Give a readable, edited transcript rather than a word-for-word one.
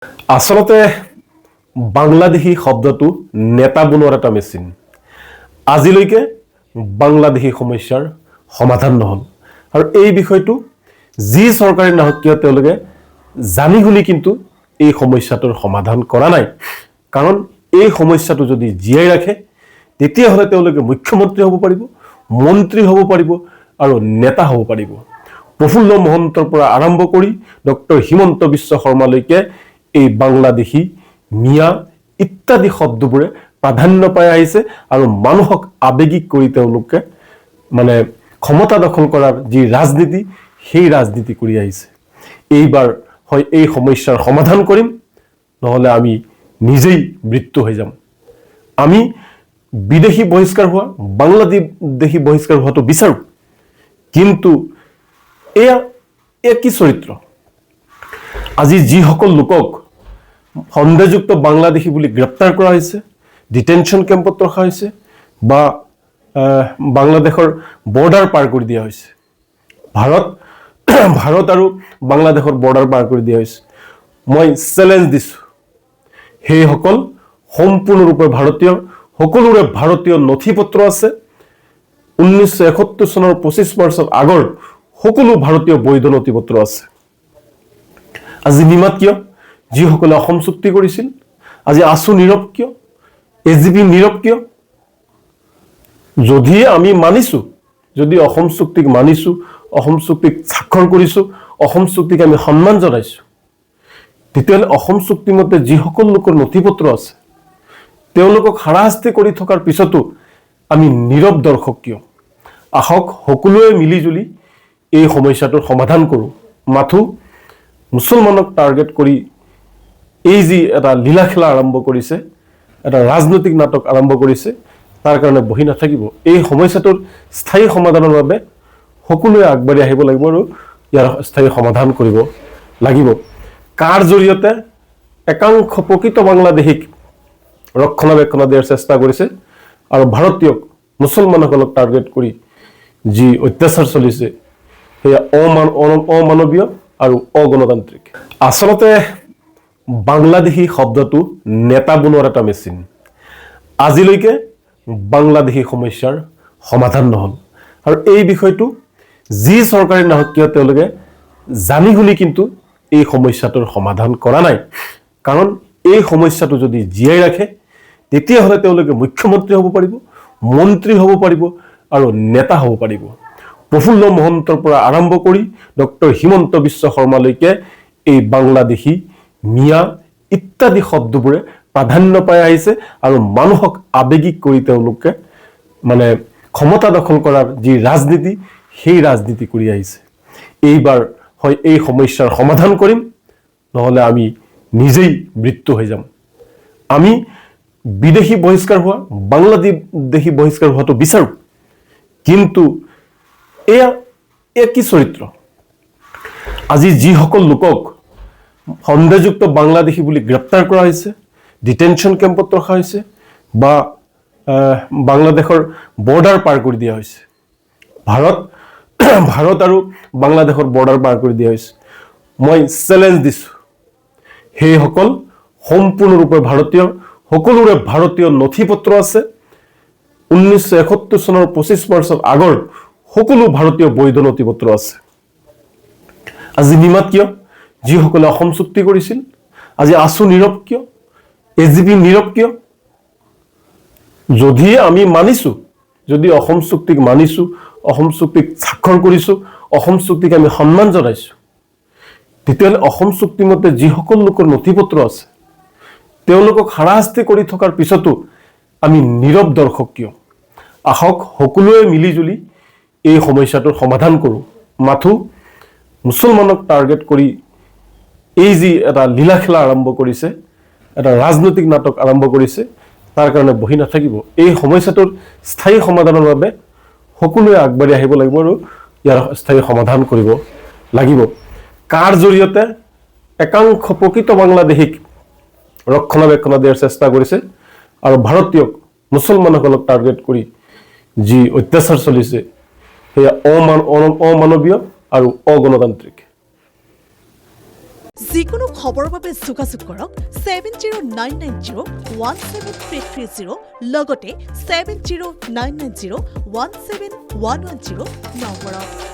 আচলতে বাংলাদেশী শব্দটো নেতা বনোৱাৰ এটা মেচিন। আজিলৈকে বাংলাদেশী সমস্যাৰ সমাধান নহল আৰু এই বিষয়টো যি চৰকাৰে নহওক কিয় তেওঁলোকে জানি শুনি কিন্তু এই সমস্যাটোৰ সমাধান কৰা নাই। কাৰণ এই সমস্যাটো যদি জীয়াই ৰাখে তেতিয়াহ'লে তেওঁলোকে মুখ্যমন্ত্ৰী হ'ব পাৰিব, মন্ত্ৰী হ'ব পাৰিব আৰু নেতা হ'ব পাৰিব। প্ৰফুল্ল মহন্তৰ পৰা আৰম্ভ কৰি ডক্টৰ হিমন্ত বিশ্ব শৰ্মালৈকে এই বাংলাদেশী, মিয়া ইত্যাদি শব্দবোৰে প্ৰাধান্য পাই আহিছে আৰু মানুহক আবেগিক কৰি তেওঁলোকে ক্ষমতা দখল কৰাৰ যি ৰাজনীতি সেই ৰাজনীতি কৰি আহিছে। এইবাৰ হয় এই সমস্যাৰ সমাধান কৰিম, নহলে আমি নিজেই মৃত্যু হৈ যাম। আমি বিদেশী বহিষ্কাৰ হোৱা, বাংলাদেশী বহিষ্কাৰ হোৱাটো বিচাৰো, কিন্তু এয়া কি চৰিত্ৰ? আজি যিসকল লোকক সন্দেহযুক্ত বাংলাদেশী বুলি গ্ৰেপ্তাৰ কৰা হৈছে, ডিটেনশ্যন কেম্পত ৰখা হৈছে বা বাংলাদেশৰ বৰ্ডাৰ পাৰ কৰি দিয়া হৈছে, ভাৰত আৰু বাংলাদেশৰ বৰ্ডাৰ পাৰ কৰি দিয়া হৈছে, মই চেলেঞ্জ দিছো সেইসকল সম্পূৰ্ণৰূপে ভাৰতীয়, সকলোৰে ভাৰতীয় নথি পত্ৰ আছে। 1971 চনৰ 25 মাৰ্চৰ আগৰ সকলো ভাৰতীয় বৈধ নথি পত্ৰ আছে। আজি নিমাত কিয়? যিসকলে অসম চুক্তি কৰিছিল। আজি আছু নীৰৱ কিয়? এজিপি নীৰৱ কিয়? যদি আমি মানিছো, যদি অসম চুক্তিক মানিছো, অসম চুক্তিক স্বাক্ষৰ কৰিছো, অসম চুক্তিক আমি সন্মান জনাইছো, তেতিয়াহ'লে অসম চুক্তি মতে যিসকল লোকৰ নথি পত্ৰ আছে তেওঁলোকক হাৰাশাস্তি কৰি থকাৰ পিছতো আমি নীৰৱ দৰ্শক কিয়? আহক সকলোৱে মিলি জুলি এই সমস্যাটোৰ সমাধান কৰোঁ। মাথো মুছলমানক টাৰ্গেট কৰি এই যি এটা লীলা খেলা আৰম্ভ কৰিছে, এটা ৰাজনৈতিক নাটক আৰম্ভ কৰিছে, তাৰ কাৰণে বহি নাথাকিব। এই সমস্যাটোৰ স্থায়ী সমাধানৰ বাবে সকলোৱে আগবাঢ়ি আহিব লাগিব আৰু ইয়াৰ স্থায়ী সমাধান কৰিব লাগিব। কাৰ জৰিয়তে? একাংশ প্ৰকৃত বাংলাদেশীক ৰক্ষণাবেক্ষণ দিয়াৰ চেষ্টা কৰিছে আৰু ভাৰতীয় মুছলমানসকলক টাৰ্গেট কৰি যি অত্যাচাৰ চলিছে সেয়া অমানৱীয় আৰু অগণতান্ত্ৰিক। আচলতে বাংলাদেশী শব্দটো নেতা বনোৱাৰ এটা মেচিন। আজিলৈকে বাংলাদেশী সমস্যাৰ সমাধান নহল আৰু এই বিষয়টো যি চৰকাৰে নহওক কিয় তেওঁলোকে জানি শুনি কিন্তু এই সমস্যাটোৰ সমাধান কৰা নাই। কাৰণ এই সমস্যাটো যদি জীয়াই ৰাখে তেতিয়াহ'লে তেওঁলোকে মুখ্যমন্ত্ৰী হ'ব পাৰিব, মন্ত্ৰী হ'ব পাৰিব আৰু নেতা হ'ব পাৰিব। প্ৰফুল্ল মহন্তৰ পৰা আৰম্ভ কৰি ডক্টৰ হিমন্ত বিশ্ব শৰ্মালৈকে এই বাংলাদেশী, মিয়া ইত্যাদি শব্দবোৰে প্ৰাধান্য পাই আহিছে আৰু মানুহক আবেগিক কৰি তেওঁলোকে ক্ষমতা দখল কৰাৰ যি ৰাজনীতি সেই ৰাজনীতি কৰি আহিছে। এইবাৰ হয় এই সমস্যাৰ সমাধান কৰিম, নহলে আমি নিজেই মৃত্যু হৈ যাম। আমি বিদেশী বহিষ্কাৰ হোৱা, বাংলাদেশী বহিষ্কাৰ হোৱাটো বিচাৰো, কিন্তু এয়া কি চৰিত্ৰ? আজি যিসকল লোকক সন্দেহযুক্ত বাংলাদেশী বুলি গ্ৰেপ্তাৰ কৰা হৈছে, ডিটেনশ্যন কেম্পত ৰখা হৈছে বা বাংলাদেশৰ বৰ্ডাৰ পাৰ কৰি দিয়া হৈছে, ভাৰত আৰু বাংলাদেশৰ বৰ্ডাৰ পাৰ কৰি দিয়া হৈছে, মই চেলেঞ্জ দিছো সেইসকল সম্পূৰ্ণৰূপে ভাৰতীয়, সকলোৰে ভাৰতীয় নথি পত্ৰ আছে। 1971 চনৰ 25 মাৰ্চৰ আগৰ সকলো ভাৰতীয় বৈধ নথি পত্ৰ আছে। আজি নিমাত কিয়? যিসকলে অসম চুক্তি কৰিছিল। আজি আছু নীৰৱ কিয়? এজিপি নীৰৱ কিয়? যদি আমি মানিছো, যদি অসম চুক্তিক মানিছো, অসম চুক্তিক স্বাক্ষৰ কৰিছো, অসম চুক্তিক আমি সন্মান জনাইছো, তেতিয়াহ'লে অসম চুক্তি মতে যিসকল লোকৰ নথি পত্ৰ আছে তেওঁলোকক হাৰাশাস্তি কৰি থকাৰ পিছতো আমি নীৰৱ দৰ্শক কিয়? আহক সকলোৱে মিলি জুলি এই সমস্যাটোৰ সমাধান কৰোঁ। মাথো মুছলমানক টাৰ্গেট কৰি এই যি এটা লীলা খেলা আৰম্ভ কৰিছে, এটা ৰাজনৈতিক নাটক আৰম্ভ কৰিছে, তাৰ কাৰণে বহি নাথাকিব। এই সমস্যাটোৰ স্থায়ী সমাধানৰ বাবে সকলোৱে আগবাঢ়ি আহিব লাগিব আৰু ইয়াৰ স্থায়ী সমাধান কৰিব লাগিব। কাৰ জৰিয়তে? একাংশ প্ৰকৃত বাংলাদেশীক ৰক্ষণাবেক্ষণ দিয়াৰ চেষ্টা কৰিছে আৰু ভাৰতীয় মুছলমানসকলক টাৰ্গেট কৰি যি অত্যাচাৰ চলিছে সেয়া অমানৱীয় আৰু অগণতান্ত্ৰিক। যিকোনো খবৰৰ বাবে যোগাযোগ কৰক 7099017330 লগতে 7099017110 নম্বৰত।